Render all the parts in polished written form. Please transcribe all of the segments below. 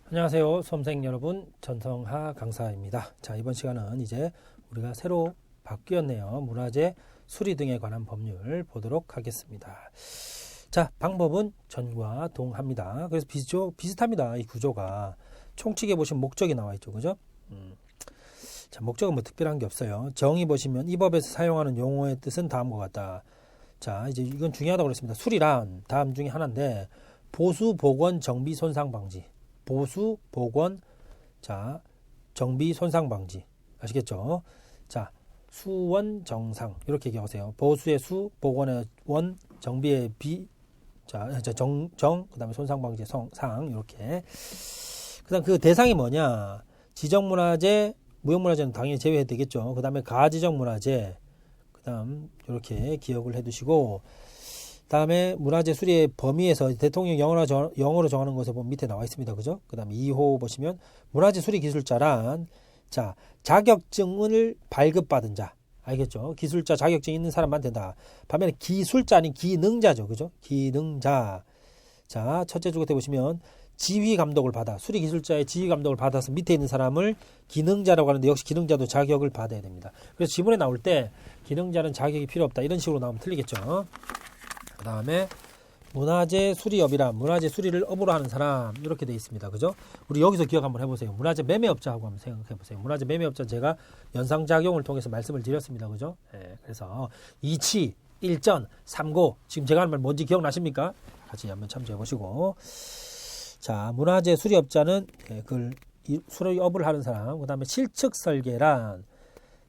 안녕하세요. 수험생 여러분, 전성하 강사입니다. 자, 이번 시간은 이제 우리가 새로 바뀌었네요. 문화재 수리 등에 관한 법률 보도록 하겠습니다. 자, 방법은 전과 동합니다. 그래서 비슷합니다. 이 구조가. 총칙에 보시면 목적이 나와 있죠. 그죠? 자, 목적은 뭐 특별한 게 없어요. 정의 보시면 이 법에서 사용하는 용어의 뜻은 다음과 같다. 자, 이제 이건 중요하다고 그랬습니다. 수리란 다음 중에 하나인데 보수, 복원, 정비, 손상 방지. 보수, 복원, 자, 정비, 손상 방지. 아시겠죠? 자, 수원, 정상. 이렇게 기억하세요. 보수의 수, 복원의 원, 정비의 비, 자, 그 다음에 손상 방지의 상. 이렇게. 그 다음 그 대상이 뭐냐? 지정문화재, 무형문화재는 당연히 제외해야 되겠죠. 그 다음에 가지정문화재. 그 다음, 이렇게 기억을 해 두시고, 다음에 문화재 수리의 범위에서 대통령 영어로 정하는 것에 보면 밑에 나와 있습니다. 그죠? 그 다음에 2호 보시면 문화재 수리 기술자란 자 자격증을 발급받은 자 알겠죠? 기술자 자격증 있는 사람만 된다. 반면에 기술자 아닌 기능자죠. 그죠? 기능자. 자 첫째 주격에 보시면 지휘 감독을 받아 수리 기술자의 지휘 감독을 받아서 밑에 있는 사람을 기능자라고 하는데 역시 기능자도 자격을 받아야 됩니다. 그래서 지문에 나올 때 기능자는 자격이 필요 없다. 이런 식으로 나오면 틀리겠죠. 그 다음에 문화재 수리업이란 문화재 수리를 업으로 하는 사람 이렇게 되어 있습니다. 그죠? 우리 여기서 기억 한번 해보세요. 문화재 매매업자하고 한번 생각해보세요. 문화재 매매업자 제가 연상작용을 통해서 말씀을 드렸습니다. 그죠? 네, 그래서 이치, 일전, 삼고 지금 제가 하는 말 뭔지 기억나십니까? 같이 한번 참조해보시고 자 문화재 수리업자는 그걸 수리업을 하는 사람 그 다음에 실측설계란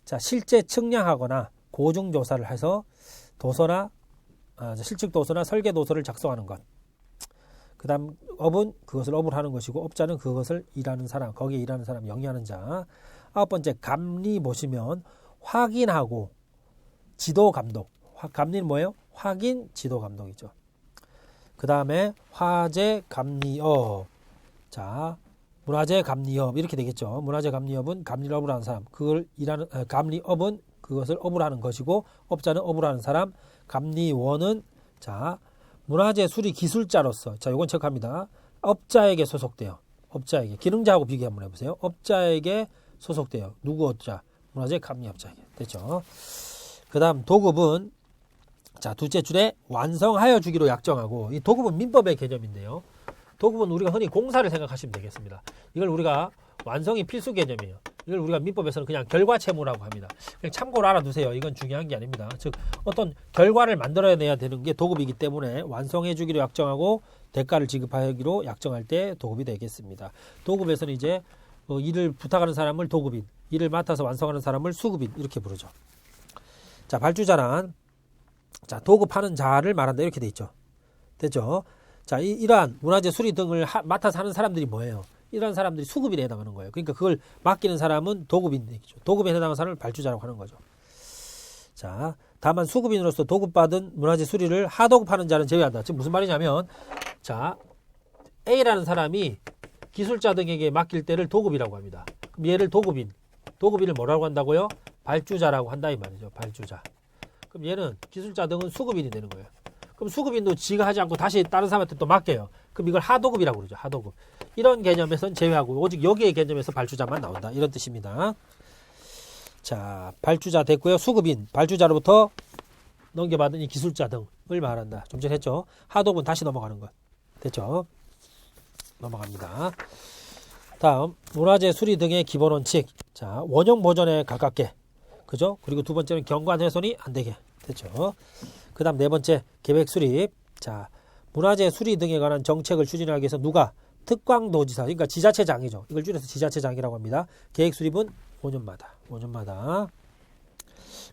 자 실제 측량하거나 고증조사를 해서 도서나 실측 도서나 설계 도서를 작성하는 것. 그 다음 업은 그것을 업을 하는 것이고 업자는 그것을 일하는 사람, 거기에 일하는 사람, 영위하는 자. 아홉 번째 감리 보시면 확인하고 지도 감독. 감리는 뭐예요? 확인 지도 감독이죠. 그 다음에 화재 감리업. 자 문화재 감리업 이렇게 되겠죠. 문화재 감리업은 감리를 업을 하는 사람. 그걸 일하는 감리업은 그것을 업을 하는 것이고 업자는 업을 하는 사람. 감리원은 자 문화재 수리 기술자로서 자 요건 체크합니다. 업자에게 소속돼요. 업자에게 기능자하고 비교 한번 해보세요. 업자에게 소속돼요. 누구 업자? 문화재 감리업자에게 됐죠. 그 다음 도급은 자 둘째 줄에 완성하여 주기로 약정하고 이 도급은 민법의 개념인데요. 도급은 우리가 흔히 공사를 생각하시면 되겠습니다. 이걸 우리가 완성이 필수 개념이에요. 이걸 우리가 민법에서는 그냥 결과채무라고 합니다. 그냥 참고로 알아두세요. 이건 중요한 게 아닙니다. 즉 어떤 결과를 만들어내야 되는 게 도급이기 때문에 완성해 주기로 약정하고 대가를 지급하기로 약정할 때 도급이 되겠습니다. 도급에서는 이제 일을 부탁하는 사람을 도급인, 일을 맡아서 완성하는 사람을 수급인 이렇게 부르죠. 자 발주자란 자 도급하는 자를 말한다 이렇게 돼 있죠. 됐죠? 자 이러한 문화재 수리 등을 맡아서 하는 사람들이 뭐예요? 이런 사람들이 수급인에 해당하는 거예요. 그러니까 그걸 맡기는 사람은 도급인이죠. 도급에 해당하는 사람을 발주자라고 하는 거죠. 자, 다만 수급인으로서 도급받은 문화재 수리를 하도급하는 자는 제외한다. 지금 무슨 말이냐면, 자, A라는 사람이 기술자 등에게 맡길 때를 도급이라고 합니다. 그럼 얘를 도급인을 뭐라고 한다고요? 발주자라고 한다 이 말이죠. 발주자. 그럼 얘는 기술자 등은 수급인이 되는 거예요. 그럼 수급인도 지가 하지 않고 다시 다른 사람한테 또 맡겨요. 그럼 이걸 하도급이라고 그러죠. 하도급. 이런 개념에서는 제외하고 오직 여기의 개념에서 발주자만 나온다. 이런 뜻입니다. 자, 발주자 됐고요. 수급인, 발주자로부터 넘겨받은 이 기술자 등을 말한다. 좀 전에 했죠. 하도급은 다시 넘어가는 것. 됐죠? 넘어갑니다. 다음, 문화재 수리 등의 기본 원칙. 자, 원형 보존에 가깝게. 그죠? 그리고 두 번째는 경관 훼손이 안 되게. 됐죠? 그 다음 네 번째 계획 수립. 자 문화재 수리 등에 관한 정책을 추진하기 위해서 누가 특광도지사 그러니까 지자체장이죠. 이걸 줄여서 지자체장이라고 합니다. 계획 수립은 5년마다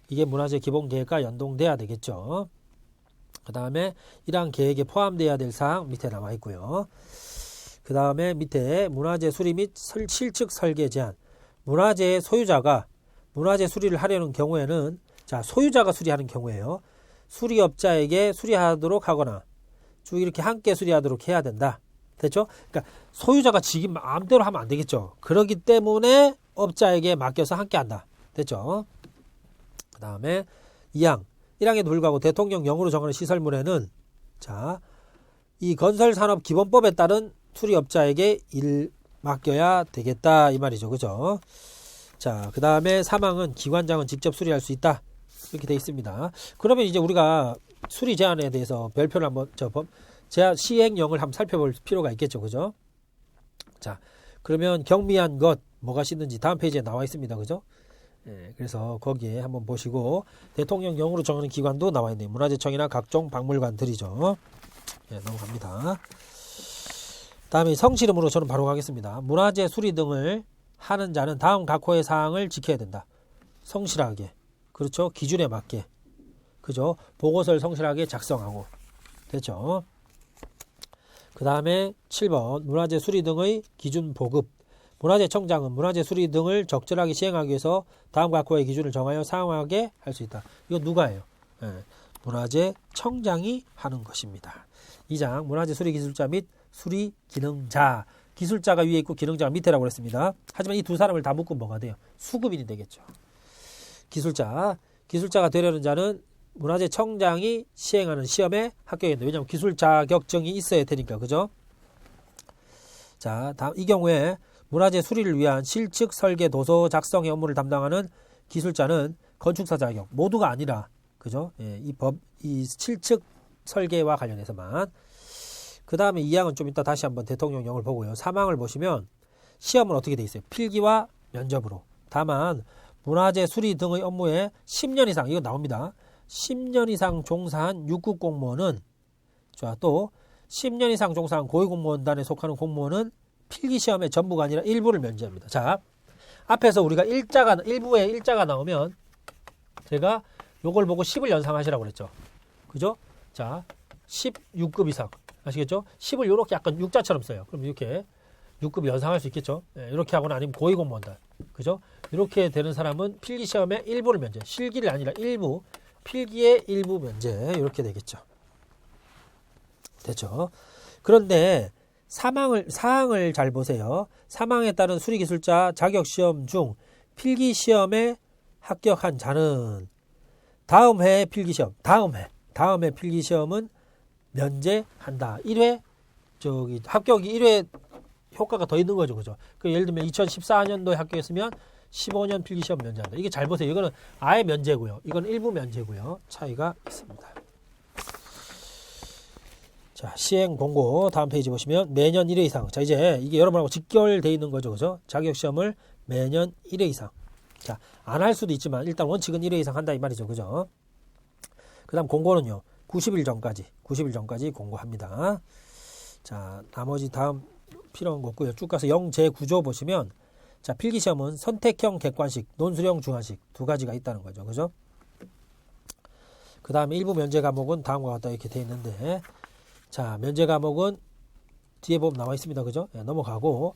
이게 문화재 기본계획과 연동돼야 되겠죠. 그 다음에 이러한 계획에 포함돼야 될 사항 밑에 나와 있고요. 그 다음에 밑에 문화재 수리 및 실측 설계 제한 문화재의 소유자가 문화재 수리를 하려는 경우에는 자 소유자가 수리하는 경우에요. 수리업자에게 수리하도록 하거나 쭉 이렇게 함께 수리하도록 해야 된다. 됐죠? 그러니까 소유자가 지금 마음대로 하면 안 되겠죠. 그렇기 때문에 업자에게 맡겨서 함께 한다. 됐죠? 그 다음에 2항 1항에도 불구하고 대통령 영으로 정하는 시설물에는 자, 이 건설산업기본법에 따른 수리업자에게 맡겨야 되겠다 이 말이죠. 그죠? 자, 그 다음에 사망은 기관장은 직접 수리할 수 있다. 이렇게 되어 있습니다. 그러면 이제 우리가 수리 제한에 대해서 별표를 한번 제한 시행령을 한번 살펴볼 필요가 있겠죠. 그죠? 자, 그러면 경미한 것 뭐가 씻는지 다음 페이지에 나와 있습니다. 그죠? 예, 그래서 거기에 한번 보시고 대통령령으로 정하는 기관도 나와 있네요. 문화재청이나 각종 박물관들이죠. 예, 넘어갑니다. 다음에 성실음으로 저는 바로 가겠습니다. 문화재 수리 등을 하는 자는 다음 각호의 사항을 지켜야 된다. 성실하게, 그렇죠? 기준에 맞게, 그죠? 보고서를 성실하게 작성하고, 됐죠? 그 다음에 7번 문화재 수리 등의 기준 보급. 문화재청장은 문화재 수리 등을 적절하게 시행하기 위해서 다음 각호의 기준을 정하여 사용하게 할 수 있다. 이거 누가 해요? 예, 문화재청장이 하는 것입니다. 2장 문화재 수리 기술자 및 수리 기능자. 기술자가 위에 있고 기능자가 밑에라고 했습니다. 하지만 이 두 사람을 다 묶으면 뭐가 돼요? 수급인이 되겠죠. 기술자가 되려는 자는 문화재청장이 시행하는 시험에 합격해야 돼요. 왜냐하면 기술 자격증이 있어야 되니까. 그죠? 자, 다음 이 경우에 문화재 수리를 위한 실측 설계 도서 작성의 업무를 담당하는 기술자는 건축사 자격 모두가 아니라, 그죠? 예, 이 실측 설계와 관련해서만. 그 다음에 2항은 좀 이따 다시 한번 대통령령을 보고요. 3항을 보시면 시험은 어떻게 돼 있어요? 필기와 면접으로. 다만 문화재 수리 등의 업무에 10년 이상, 이거 나옵니다. 10년 이상 종사한 6급 공무원은, 자, 또 10년 이상 종사한 고위공무원단에 속하는 공무원은 필기시험의 전부가 아니라 일부를 면제합니다. 자, 앞에서 우리가 일부에 일자가 나오면 제가 요걸 보고 10을 연상하시라고 그랬죠. 그죠? 자, 16급 이상. 아시겠죠? 10을 이렇게 약간 육자처럼 써요. 그럼 이렇게 6급 연상할 수 있겠죠? 예, 이렇게 하거나 아니면 고위공무원단. 그죠? 이렇게 되는 사람은 필기시험의 일부를 면제. 실기를 아니라 일부. 필기의 일부 면제. 이렇게 되겠죠. 됐죠? 그런데 사항을 잘 보세요. 사망에 따른 수리기술자 자격시험 중 필기시험에 합격한 자는 다음 해 필기시험, 다음 해 필기시험은 면제한다. 1회 합격이 1회 효과가 더 있는 거죠. 그죠? 그 예를 들면 2014년도에 합격했으면 15년 필기시험 면제한다. 이게 잘 보세요. 이거는 아예 면제고요. 이건 일부 면제고요. 차이가 있습니다. 자, 시행 공고 다음 페이지 보시면 매년 1회 이상. 자, 이제 이게 여러분하고 직결되어 있는 거죠. 그죠? 자격시험을 매년 1회 이상. 자, 안 할 수도 있지만 일단 원칙은 1회 이상 한다 이 말이죠. 그죠? 그 다음 공고는요. 90일 전까지 공고합니다. 자, 나머지 다음 필요한 거 없고요. 쭉 가서 영제9조 보시면, 자, 필기시험은 선택형 객관식, 논술형 중화식 두 가지가 있다는 거죠. 그죠? 그 다음에 일부 면제 과목은 다음과 같다 이렇게 되어 있는데, 자, 면제 과목은 뒤에 보면 나와 있습니다. 그죠? 네, 넘어가고,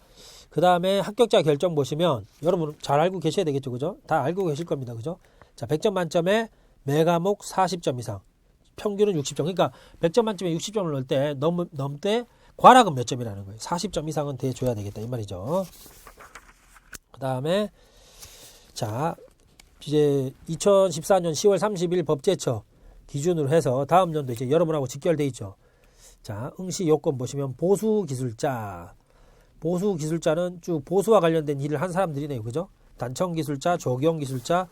그 다음에 합격자 결정 보시면, 여러분 잘 알고 계셔야 되겠죠. 그죠? 다 알고 계실 겁니다. 그죠? 자, 100점 만점에 매 과목 40점 이상, 평균은 60점. 그러니까 100점 만점에 60점을 넣을 때 넘때 과락은 몇 점이라는 거예요. 40점 이상은 돼줘야 되겠다 이 말이죠. 그 다음에 자, 이제 2014년 10월 30일 법제처 기준으로 해서 다음 연도 이제 여러분하고 직결돼 있죠. 자, 응시 요건 보시면 보수기술자는 쭉 보수와 관련된 일을 한 사람들이네요. 그죠? 단청기술자, 조경기술자,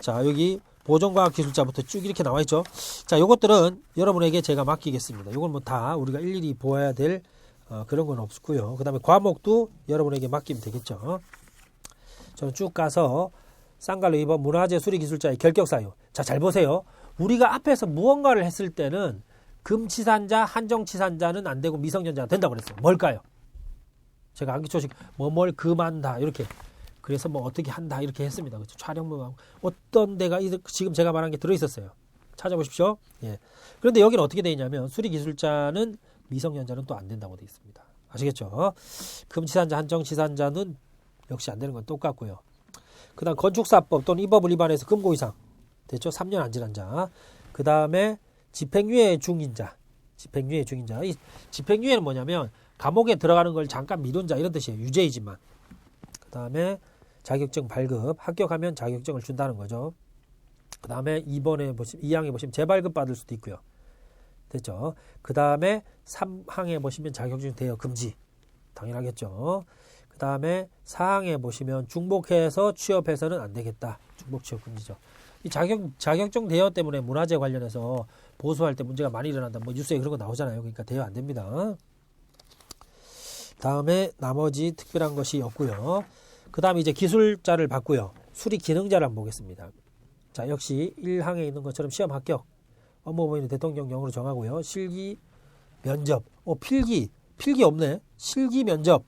자, 여기 보존과학기술자부터 쭉 이렇게 나와 있죠. 자, 요것들은 여러분에게 제가 맡기겠습니다. 이건 뭐 다 우리가 일일이 보아야 될 그런 건 없고요. 그 다음에 과목도 여러분에게 맡기면 되겠죠. 저는 쭉 가서 쌍갈로 2번 문화재 수리기술자의 결격사유. 자, 잘 보세요. 우리가 앞에서 무언가를 했을 때는 금치산자, 한정치산자는 안 되고 미성년자가 된다고 그랬어요. 뭘까요? 제가 암기초식 뭘 금한다 이렇게. 그래서 뭐 어떻게 한다 이렇게 했습니다. 그렇죠? 촬영문하고 어떤 데가 지금 제가 말한 게 들어있었어요. 찾아보십시오. 예. 그런데 여기는 어떻게 되어 있냐면 수리기술자는 미성년자는 또 안 된다고 되어 있습니다. 아시겠죠? 금치산자, 한정치산자는 역시 안 되는 건 똑같고요. 그 다음 건축사법 또는 이 법을 위반해서 금고 이상 됐죠? 3년 안 지난 자. 그 다음에 집행유예 중인자. 이 집행유예는 뭐냐면 감옥에 들어가는 걸 잠깐 미룬 자 이런 뜻이에요. 유죄이지만. 그 다음에 자격증 발급, 합격하면 자격증을 준다는 거죠. 그 다음에 2항에 보시면 재발급 받을 수도 있고요. 됐죠? 그 다음에 3항에 보시면 자격증 대여 금지. 당연하겠죠. 그 다음에 사항에 보시면 중복해서 취업해서는 안 되겠다. 중복 취업 금지죠. 이 자격증 대여 때문에 문화재 관련해서 보수할 때 문제가 많이 일어난다. 뭐 뉴스에 그런 거 나오잖아요. 그러니까 대여 안 됩니다. 다음에 나머지 특별한 것이 없고요. 그 다음에 이제 기술자를 받고요. 수리 기능자를 한번 보겠습니다. 자, 역시 1항에 있는 것처럼 시험 합격. 업무 범위는 대통령령으로 정하고요. 실기 면접. 필기 없네. 실기 면접.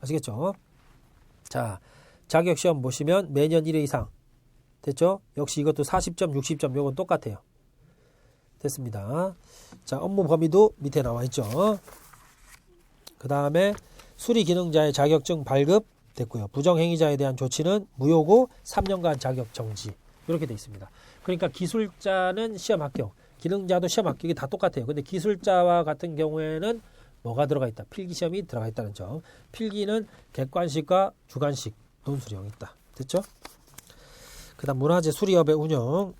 아시겠죠? 자, 자격 시험 보시면 매년 1회 이상. 됐죠? 역시 이것도 40점, 60점 요건 똑같아요. 됐습니다. 자, 업무 범위도 밑에 나와 있죠. 그 다음에 수리 기능자의 자격증 발급 됐고요. 부정행위자에 대한 조치는 무효고 3년간 자격 정지. 이렇게 돼 있습니다. 그러니까 기술자는 시험 합격, 기능자도 시험 합격이 다 똑같아요. 근데 기술자와 같은 경우에는 뭐가 들어가 있다? 필기시험이 들어가 있다는 점. 필기는 객관식과 주관식 논술형이 있다. 됐죠? 그 다음 문화재 수리업의 운영.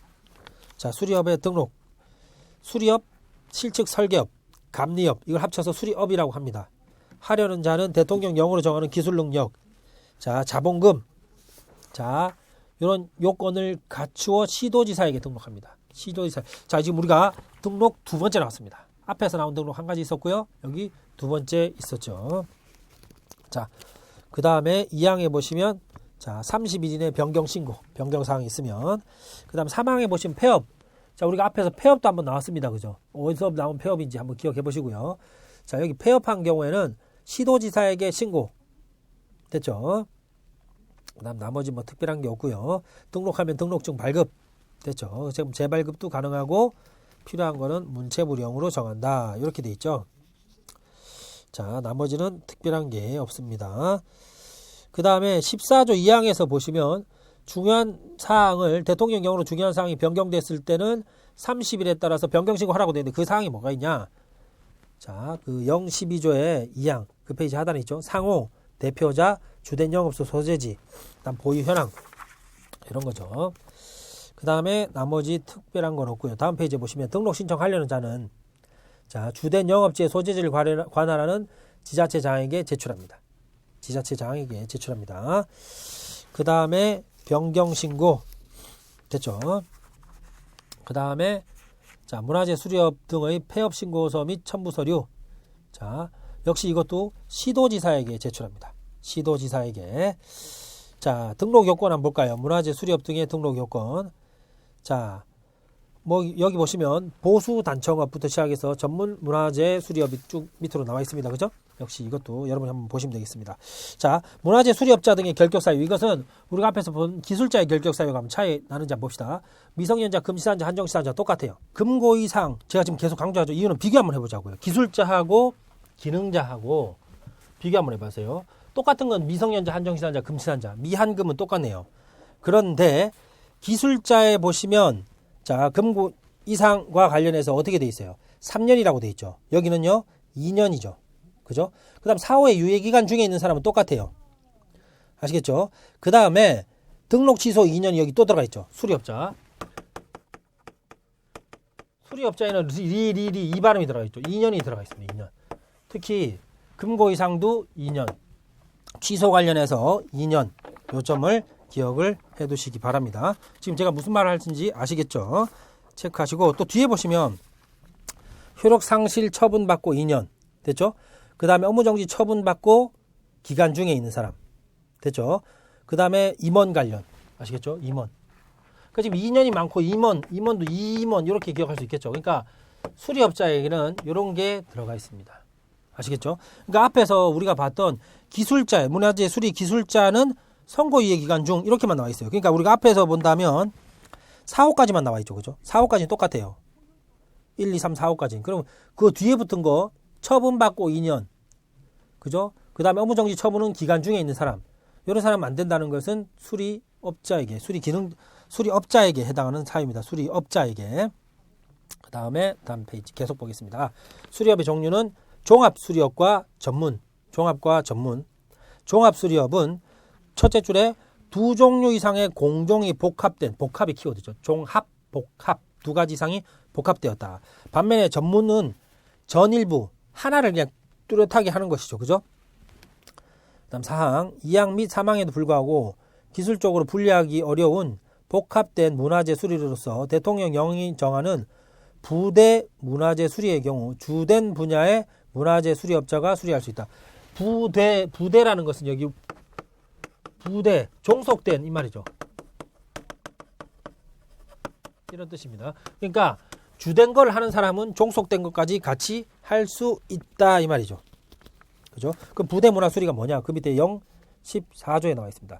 자, 수리업의 등록. 수리업, 실측 설계업, 감리업 이걸 합쳐서 수리업이라고 합니다. 하려는 자는 대통령령으로 정하는 기술 능력. 자, 자본금. 자, 이런 요건을 갖추어 시도지사에게 등록합니다. 시도지사. 자, 지금 우리가 등록 두 번째 나왔습니다. 앞에서 나온 등록 한 가지 있었고요. 여기 두 번째 있었죠. 자, 그 다음에 2항에 보시면 자, 30일 이내 변경 신고, 변경 사항이 있으면 그 다음 3항에 보시면 폐업. 자, 우리가 앞에서 폐업도 한번 나왔습니다. 그죠? 어디서 나온 폐업인지 한번 기억해 보시고요. 자, 여기 폐업한 경우에는 시도지사에게 신고. 됐죠? 그 다음 나머지 뭐 특별한 게 없고요. 등록하면 등록증 발급. 됐죠? 지금 재발급도 가능하고 필요한 거는 문체부령으로 정한다. 이렇게 돼 있죠. 자, 나머지는 특별한 게 없습니다. 그 다음에 14조 2항에서 보시면 중요한 사항을 대통령령으로 중요한 사항이 변경됐을 때는 30일에 따라서 변경신고하라고 되어 있는데 그 사항이 뭐가 있냐? 자, 그 012조의 2항 그 페이지 하단에 있죠. 상호, 대표자, 주된 영업소 소재지, 그다음 보유 현황 이런 거죠. 그 다음에 나머지 특별한 건 없고요. 다음 페이지에 보시면 등록 신청하려는 자는 자, 주된 영업지의 소재지를 관할하는 지자체장에게 제출합니다. 지자체장에게 제출합니다. 그 다음에 변경신고 됐죠. 그 다음에 자, 문화재 수리업 등의 폐업신고서 및 첨부서류. 자, 역시 이것도 시도지사에게 제출합니다. 시도지사에게. 자, 등록 요건 한번 볼까요? 문화재 수리업 등의 등록 요건. 자, 뭐 여기 보시면 보수 단청업부터 시작해서 전문 문화재 수리업이 쭉 밑으로 나와 있습니다. 그죠? 역시 이것도 여러분이 한번 보시면 되겠습니다. 자, 문화재 수리업자 등의 결격 사유. 이것은 우리가 앞에서 본 기술자의 결격 사유가 한번 차이 나는지 한번 봅시다. 미성년자, 금시산자, 한정시산자 똑같아요. 금고 이상 제가 지금 계속 강조하죠. 이유는 비교 한번 해보자고요. 기술자하고 기능자하고 비교 한번 해보세요. 똑같은 건 미성년자, 한정시산자, 금시산자. 미한금은 똑같네요. 그런데 기술자에 보시면 자, 금고 이상과 관련해서 어떻게 돼 있어요? 3년이라고 돼 있죠. 여기는요 2년이죠. 그죠? 그 다음 사후의 유예기간 중에 있는 사람은 똑같아요. 아시겠죠? 그 다음에 등록 취소 2년이 여기 또 들어가 있죠. 수리업자. 수리업자에는 리 이 발음이 들어가 있죠. 2년이 들어가 있습니다. 2년. 특히 금고 이상도 2년. 취소 관련해서 2년. 요점을 기억을 해 두시기 바랍니다. 지금 제가 무슨 말을 할지 아시겠죠? 체크하시고 또 뒤에 보시면 효력 상실 처분받고 2년. 됐죠? 그 다음에 업무정지 처분받고 기간 중에 있는 사람. 됐죠? 그 다음에 임원 관련. 아시겠죠? 임원. 그러니까 지금 2년이 많고 임원도 2임원 이렇게 기억할 수 있겠죠. 그러니까 수리업자에게는 이런 게 들어가 있습니다. 아시겠죠? 그러니까 앞에서 우리가 봤던 기술자, 문화재 수리 기술자는 선고이해 기간 중 이렇게만 나와 있어요. 그러니까 우리가 앞에서 본다면 4호까지만 나와 있죠. 그죠? 4호까지는 똑같아요. 1, 2, 3, 4호까지. 그럼 그 뒤에 붙은 거 처분받고 2년. 그죠? 그 다음에 업무정지 처분은 기간 중에 있는 사람. 이런 사람 안 된다는 것은 수리업자에게, 수리업자에게 해당하는 사유입니다. 수리업자에게. 그 다음에 다음 페이지 계속 보겠습니다. 수리업의 종류는 종합수리업과 전문. 종합과 전문. 종합수리업은 첫째 줄에 두 종류 이상의 공종이 복합된, 복합이 키워드죠. 종합, 복합. 두 가지 이상이 복합되었다. 반면에 전문은 전일부, 하나를 그냥 뚜렷하게 하는 것이죠. 그죠? 그다음 4항 2항 및 3항에도 불구하고 기술적으로 분리하기 어려운 복합된 문화재 수리로서 대통령령이 정하는 부대 문화재 수리의 경우 주된 분야의 문화재 수리업자가 수리할 수 있다. 부대라는 것은 여기 부대, 종속된 이 말이죠. 이런 뜻입니다. 그러니까 주된 걸 하는 사람은 종속된 것까지 같이 할 수 있다 이 말이죠. 그죠? 그럼 부대 문화 수리가 뭐냐? 그 밑에 14조에 나와 있습니다.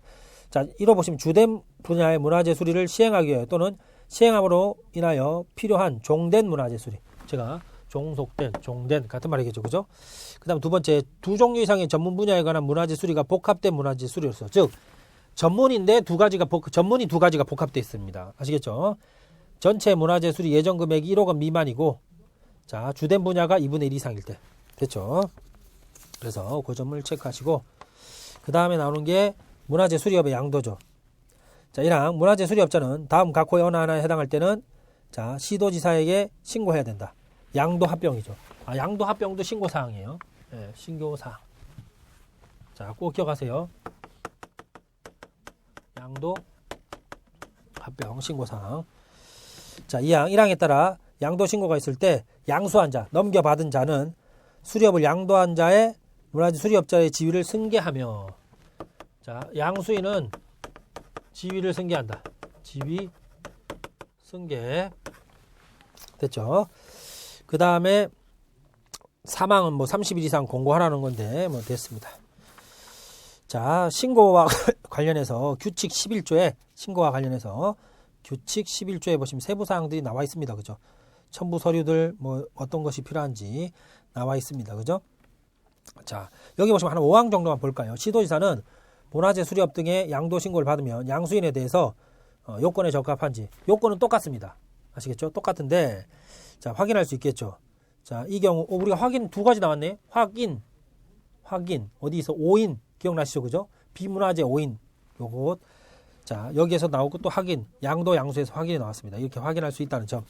자, 읽어보시면 주된 분야의 문화재 수리를 시행하기 위해 또는 시행함으로 인하여 필요한 종된 문화재 수리. 제가 종속된, 종된 같은 말이겠죠. 그죠? 그 다음 두 번째, 두 종류 이상의 전문 분야에 관한 문화재 수리가 복합된 문화재 수리로서, 즉 전문인데 전문이 두 가지가 복합되어 있습니다. 아시겠죠? 전체 문화재 수리 예정 금액이 1억 원 미만이고, 자, 주된 분야가 2분의 1 이상일 때. 됐죠? 그래서 그 점을 체크하시고, 그 다음에 나오는 게 문화재 수리업의 양도죠. 자, 1항 문화재 수리업자는 다음 각호의 어느 하나에 해당할 때는 자, 시도지사에게 신고해야 된다. 양도 합병이죠. 양도 합병도 신고사항이에요. 네, 신고사항. 자, 꼭 기억하세요. 양도 합병 신고사항. 자, 2항 1항에 따라 양도 신고가 있을 때 양수한 자, 넘겨받은 자는 수리업을 양도한 자의 문화재 수리업자의 지위를 승계하며, 자, 양수인은 지위를 승계한다. 지위 승계. 됐죠? 그 다음에 사망은 뭐 30일 이상 공고하라는 건데 뭐 됐습니다. 자, 신고와 관련해서 규칙 11조에 신고와 관련해서 규칙 11조에 보시면 세부 사항들이 나와 있습니다. 그죠? 첨부 서류들 뭐 어떤 것이 필요한지 나와 있습니다. 그죠? 자, 여기 보시면 한 5항 정도만 볼까요? 시도지사는 문화재 수리업 등의 양도 신고를 받으면 양수인에 대해서 요건에 적합한지, 요건은 똑같습니다. 아시겠죠? 똑같은데 자, 확인할 수 있겠죠. 자, 이 경우 우리가 확인 두 가지 나왔네. 확인 어디서 5인 기억나시죠? 그죠? 비문화재 5인 요것. 자, 여기에서 나오고 또 확인, 양도 양수에서 확인이 나왔습니다. 이렇게 확인할 수 있다는 점.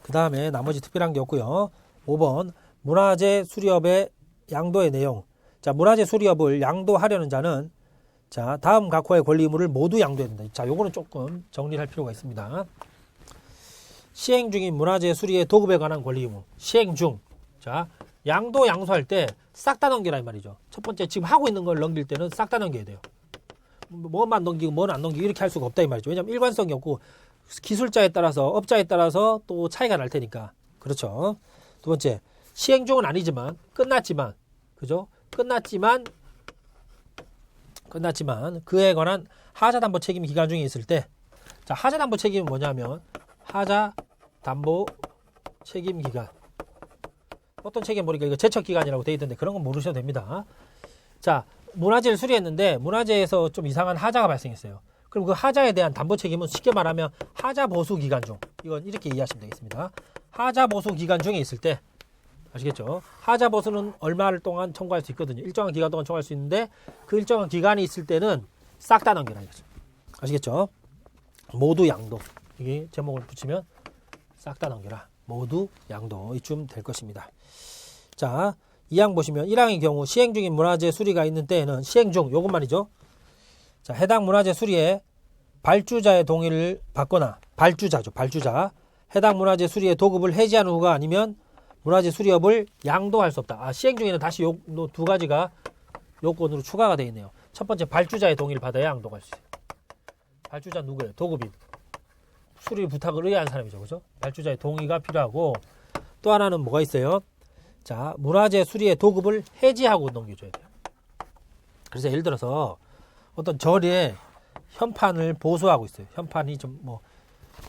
그 다음에 나머지 특별한 게 없고요. 5번 문화재 수리업의 양도의 내용. 자, 문화재 수리업을 양도하려는 자는 자, 다음 각호의 권리 의무를 모두 양도해야 된다. 자, 요거는 조금 정리할 필요가 있습니다. 시행 중인 문화재 수리의 도급에 관한 권리 의무. 시행 중. 자, 양도 양수할 때 싹 다 넘기라 이 말이죠. 첫 번째, 지금 하고 있는 걸 넘길 때는 싹 다 넘겨야 돼요. 뭐만 넘기고 뭐는 안 넘기고 이렇게 할 수가 없다 이 말이죠. 왜냐하면 일관성이 없고 기술자에 따라서 업자에 따라서 또 차이가 날 테니까. 그렇죠. 두 번째, 시행 중은 아니지만 끝났지만, 그죠? 끝났지만 그에 관한 하자담보 책임 기간 중에 있을 때, 자, 하자담보 책임은 뭐냐면 하자담보 책임 기간. 어떤 책임 모르니까 이거 제척 기간이라고 돼 있던데 그런 건 모르셔도 됩니다. 자, 문화재를 수리했는데 문화재에서 좀 이상한 하자가 발생했어요. 그럼 그 하자에 대한 담보 책임은 쉽게 말하면 하자 보수 기간 중, 이건 이렇게 이해하시면 되겠습니다. 하자 보수 기간 중에 있을 때, 아시겠죠? 하자 보수는 얼마 동안 청구할 수 있거든요. 일정한 기간 동안 청구할 수 있는데 그 일정한 기간이 있을 때는 싹 다 넘겨라 이거죠. 아시겠죠? 모두 양도. 이게 제목을 붙이면 싹 다 넘겨라. 모두 양도. 이쯤 될 것입니다. 자, 2항 보시면 1항의 경우 시행 중인 문화재 수리가 있는 때에는 시행 중 요것만이죠. 자, 해당 문화재 수리에 발주자의 동의를 받거나, 발주자죠. 발주자. 해당 문화재 수리의 도급을 해지한 후가 아니면 문화재 수리업을 양도할 수 없다. 시행 중에는 다시 요 두 가지가 요건으로 추가가 되어 있네요. 첫 번째, 발주자의 동의를 받아야 양도가 할 수 있어요. 발주자 누구예요? 도급인. 수리 부탁을 의뢰한 사람이죠. 그죠? 발주자의 동의가 필요하고, 또 하나는 뭐가 있어요? 자, 문화재 수리의 도급을 해지하고 넘겨줘야 돼요. 그래서 예를 들어서 어떤 절에 현판을 보수하고 있어요. 현판이 좀 뭐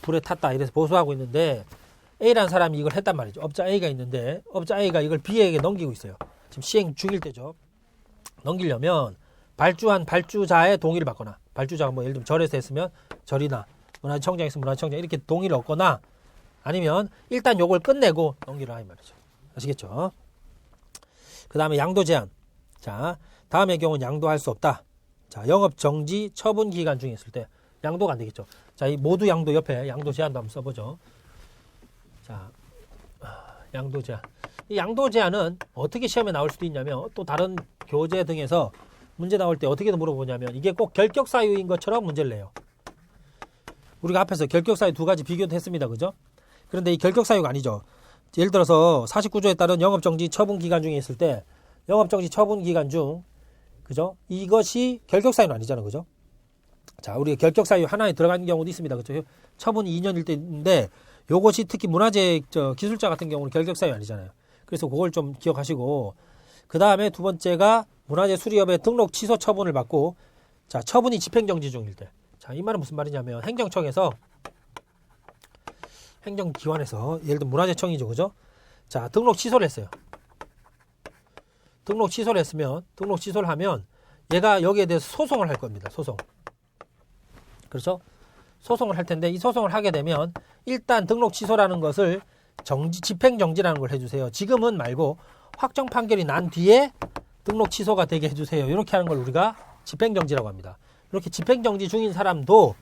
불에 탔다 이래서 보수하고 있는데 A라는 사람이 이걸 했단 말이죠. 업자 A가 있는데 업자 A가 이걸 B에게 넘기고 있어요. 지금 시행 중일 때죠. 넘기려면 발주한 발주자의 동의를 받거나, 발주자가 뭐 예를 들면 절에서 했으면 절이나 문화청장에 있으면 문화청장 이렇게 동의를 얻거나, 아니면 일단 요걸 끝내고 넘기라 이 말이죠. 아시겠죠? 그 다음에 양도 제한. 자, 다음의 경우는 양도할 수 없다. 자, 영업 정지 처분 기간 중에 있을 때 양도가 안 되겠죠. 자, 이 모두 양도 옆에 양도 제한도 한번 써보죠. 자, 양도 제한. 이 양도 제한은 어떻게 시험에 나올 수도 있냐면 또 다른 교재 등에서 문제 나올 때 어떻게 물어보냐면 이게 꼭 결격 사유인 것처럼 문제를 내요. 우리가 앞에서 결격 사유 두 가지 비교도 했습니다. 그죠? 그런데 이 결격 사유가 아니죠. 예를 들어서 49조에 따른 영업정지 처분 기간 중에 있을 때 영업정지 처분 기간 중 그죠? 이것이 결격 사유는 아니잖아요. 그죠? 자, 우리가 결격 사유 하나에 들어가는 경우도 있습니다. 그죠? 처분이 2년일 때인데 요것이 특히 문화재 기술자 같은 경우는 결격 사유 아니잖아요. 그래서 그걸 좀 기억하시고 그 다음에 두 번째가 문화재 수리업의 등록 취소 처분을 받고 자, 처분이 집행정지 중일 때. 자, 이 말은 무슨 말이냐면 행정청에서 행정기관에서 예를 들면 문화재청이죠. 그죠? 자, 등록 취소를 했어요. 등록 취소를 했으면 등록 취소를 하면 얘가 여기에 대해서 소송을 할 겁니다. 소송. 그렇죠? 소송을 할 텐데 이 소송을 하게 되면 일단 등록 취소라는 것을 집행정지라는 걸 해주세요. 지금은 말고 확정 판결이 난 뒤에 등록 취소가 되게 해주세요. 이렇게 하는 걸 우리가 집행정지라고 합니다. 이렇게 집행정지 중인 사람도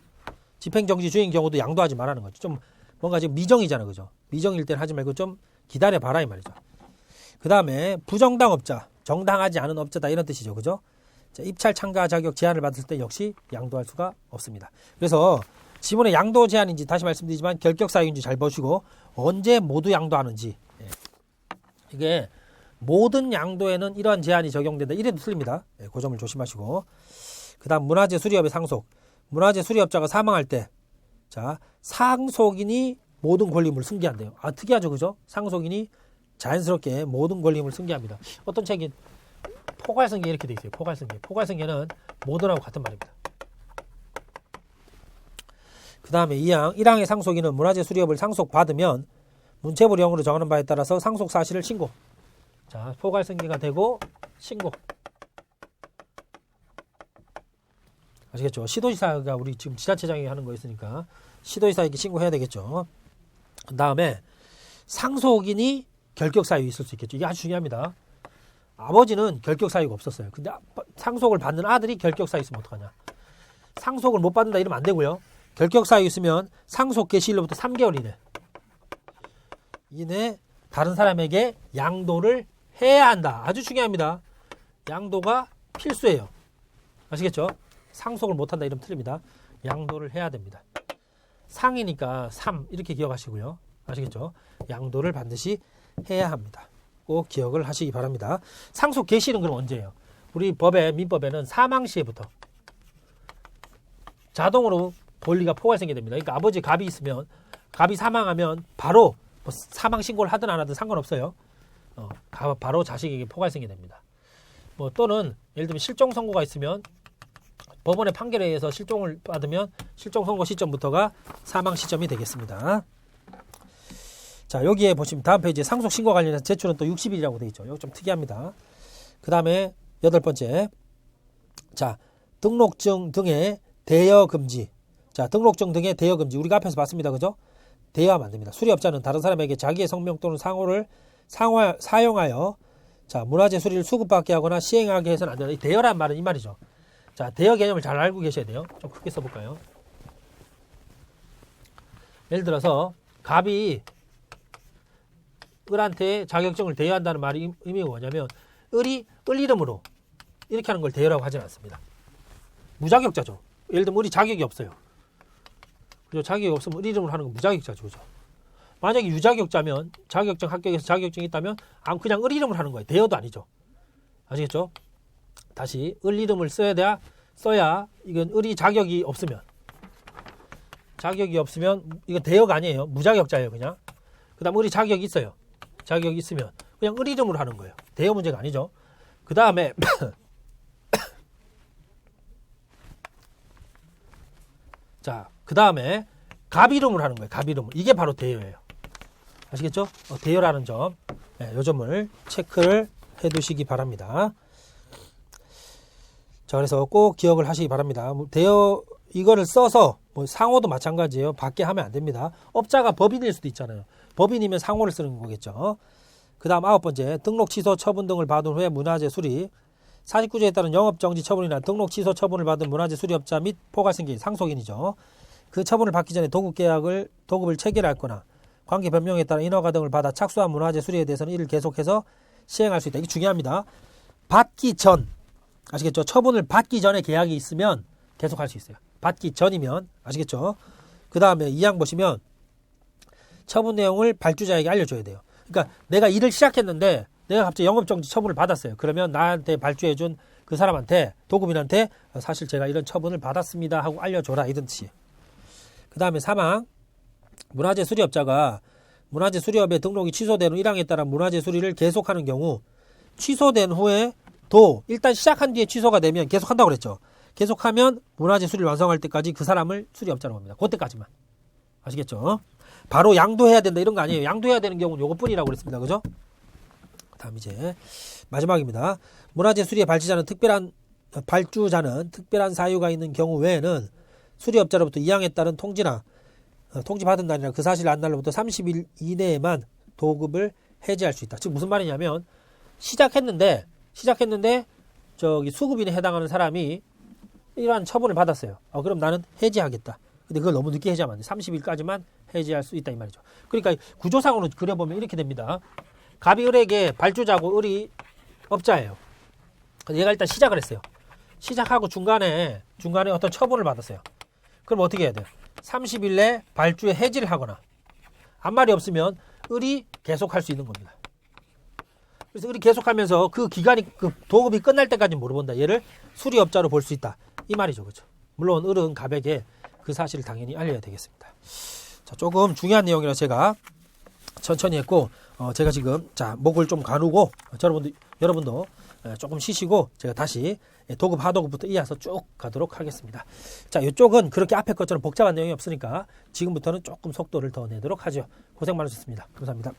집행정지 중인 경우도 양도하지 말라는 거죠. 좀 뭔가 지금 미정이잖아. 그죠? 미정일 때는 하지 말고 좀 기다려봐라 이 말이죠. 그 다음에 부정당업자, 정당하지 않은 업자다 이런 뜻이죠. 그죠? 자, 입찰 참가 자격 제한을 받을 때 역시 양도할 수가 없습니다. 그래서 지문의 양도 제한인지 다시 말씀드리지만 결격 사유인지 잘 보시고 언제 모두 양도하는지 이게 모든 양도에는 이러한 제한이 적용된다. 이래도 틀립니다. 그 점을 조심하시고 그 다음 문화재 수리업의 상속 문화재 수리업자가 사망할 때 자, 상속인이 모든 권리물을 승계한대요. 아, 특이하죠. 그죠? 상속인이 자연스럽게 모든 권리물을 승계합니다. 어떤 책이 포괄승계 이렇게 돼 있어요. 포괄승계. 포괄승계는 모든하고 같은 말입니다. 그 다음에 1항의 상속인은 문화재 수리업을 상속받으면 문체부령으로 정하는 바에 따라서 상속 사실을 신고. 자, 포괄승계가 되고 신고. 아시겠죠? 시도지사가 우리 지금 지자체장이 하는 거 있으니까 시도지사에게 신고해야 되겠죠. 그 다음에 상속인이 결격 사유 있을 수 있겠죠. 이게 아주 중요합니다. 아버지는 결격 사유가 없었어요. 근데 상속을 받는 아들이 결격 사유 있으면 어떡하냐. 상속을 못 받는다 이러면 안 되고요. 결격 사유 있으면 상속 개시일로부터 3개월 이내 다른 사람에게 양도를 해야 한다. 아주 중요합니다. 양도가 필수예요. 아시겠죠? 상속을 못한다 이러면 틀립니다. 양도를 해야 됩니다. 상이니까 3 이렇게 기억하시고요. 아시겠죠? 양도를 반드시 해야 합니다. 꼭 기억을 하시기 바랍니다. 상속 개시는 그럼 언제예요? 우리 법에 민법에는 사망 시에부터 자동으로 권리가 포괄승계 됩니다. 그러니까 아버지 갑이 있으면 갑이 사망하면 바로 뭐 사망 신고를 하든 안 하든 상관없어요. 바로 자식에게 포괄승계 됩니다. 뭐 또는 예를 들면 실종 선고가 있으면 법원의 판결에 의해서 실종을 받으면 실종 선고 시점부터가 사망 시점이 되겠습니다. 자, 여기에 보시면 다음 페이지에 상속 신고 관련해서 제출은 또 60일이라고 되어 있죠. 이거 좀 특이합니다. 그 다음에 8번째. 자, 등록증 등의 대여 금지. 자, 등록증 등의 대여 금지. 우리가 앞에서 봤습니다. 그죠? 대여하면 안 됩니다. 수리업자는 다른 사람에게 자기의 성명 또는 상호를 사용하여 자, 문화재 수리를 수급받게 하거나 시행하게 해서는 안 된다. 이 대여란 말은 이 말이죠. 자, 대여 개념을 잘 알고 계셔야 돼요. 좀 크게 써볼까요? 예를 들어서 갑이 을한테 자격증을 대여한다는 말이 의미가 뭐냐면 을이 을 이름으로 이렇게 하는 걸 대여라고 하지는 않습니다. 무자격자죠. 예를 들면 을이 자격이 없어요. 그죠? 자격이 없으면 을 이름으로 하는 건 무자격자죠. 그죠? 만약에 유자격자면 자격증 합격해서 자격증이 있다면 그냥 을 이름으로 하는 거예요. 대여도 아니죠. 아시겠죠? 다시 을 이름을 써야 이건 을이 자격이 없으면 이건 대여가 아니에요. 무자격자예요. 그냥. 그 다음 을이 자격이 있어요. 자격이 있으면 그냥 을 이름으로 하는 거예요. 대여 문제가 아니죠. 그 다음에 자, 그 다음에 갑 이름으로 하는 거예요. 갑 이름으로. 이게 바로 대여예요. 아시겠죠? 대여라는 점, 이 점을 체크를 해두시기 바랍니다. 자, 그래서 꼭 기억을 하시기 바랍니다. 대여 이거를 써서 뭐 상호도 마찬가지예요. 밖에 하면 안 됩니다. 업자가 법인일 수도 있잖아요. 법인이면 상호를 쓰는 거겠죠. 그 다음 9번째, 등록 취소 처분 등을 받은 후에 문화재 수리. 49조에 따른 영업정지 처분이나 등록 취소 처분을 받은 문화재 수리업자 및 포괄승계 상속인이죠. 그 처분을 받기 전에 도급을 체결했거나 관계 변명에 따라 인허가 등을 받아 착수한 문화재 수리에 대해서는 이를 계속해서 시행할 수 있다. 이게 중요합니다. 받기 전 아시겠죠? 처분을 받기 전에 계약이 있으면 계속 할 수 있어요. 받기 전이면. 아시겠죠? 그 다음에 2항 보시면 처분 내용을 발주자에게 알려줘야 돼요. 그러니까 내가 일을 시작했는데 내가 갑자기 영업정지 처분을 받았어요. 그러면 나한테 발주해준 그 사람한테, 도급인한테 사실 제가 이런 처분을 받았습니다 하고 알려줘라, 이런 뜻이에요. 그 다음에 3항 문화재 수리업자가 문화재 수리업의 등록이 취소된 후 1항에 따라 문화재 수리를 계속하는 경우 취소된 후에도 일단 시작한 뒤에 취소가 되면 계속한다고 그랬죠. 계속하면 문화재 수리를 완성할 때까지 그 사람을 수리업자로 봅니다. 그때까지만. 아시겠죠? 바로 양도해야 된다 이런 거 아니에요. 양도해야 되는 경우는 요것뿐이라고 그랬습니다. 그죠? 그 다음 이제 마지막입니다. 문화재 수리의 발주자는 특별한 사유가 있는 경우 외에는 수리업자로부터 2항에 따른 통지나 통지받은 날이나 그 사실을 안 날로부터 30일 이내에만 도급을 해지할 수 있다. 즉 무슨 말이냐면 시작했는데 저기 수급인에 해당하는 사람이 이러한 처분을 받았어요. 그럼 나는 해지하겠다. 근데 그걸 너무 늦게 해지하면 안 돼. 30일까지만 해지할 수 있다 이 말이죠. 그러니까 구조상으로 그려보면 이렇게 됩니다. 갑이 을에게 발주자고 을이 업자예요. 얘가 일단 시작을 했어요. 시작하고 중간에 어떤 처분을 받았어요. 그럼 어떻게 해야 돼요? 30일 내 발주에 해지를 하거나 아무 말이 없으면 을이 계속할 수 있는 겁니다. 그래서 을이 계속하면서 그 기간이 그 도급이 끝날 때까지 물어본다. 얘를 수리업자로 볼 수 있다. 이 말이죠. 그렇죠? 물론 을은 갑에게 그 사실을 당연히 알려야 되겠습니다. 자, 조금 중요한 내용이라 제가 천천히 했고 제가 지금 목을 좀 가누고 여러분도 조금 쉬시고 제가 다시 도급 하도급부터 이어서 쭉 가도록 하겠습니다. 자, 이쪽은 그렇게 앞에 것처럼 복잡한 내용이 없으니까 지금부터는 조금 속도를 더 내도록 하죠. 고생 많으셨습니다. 감사합니다.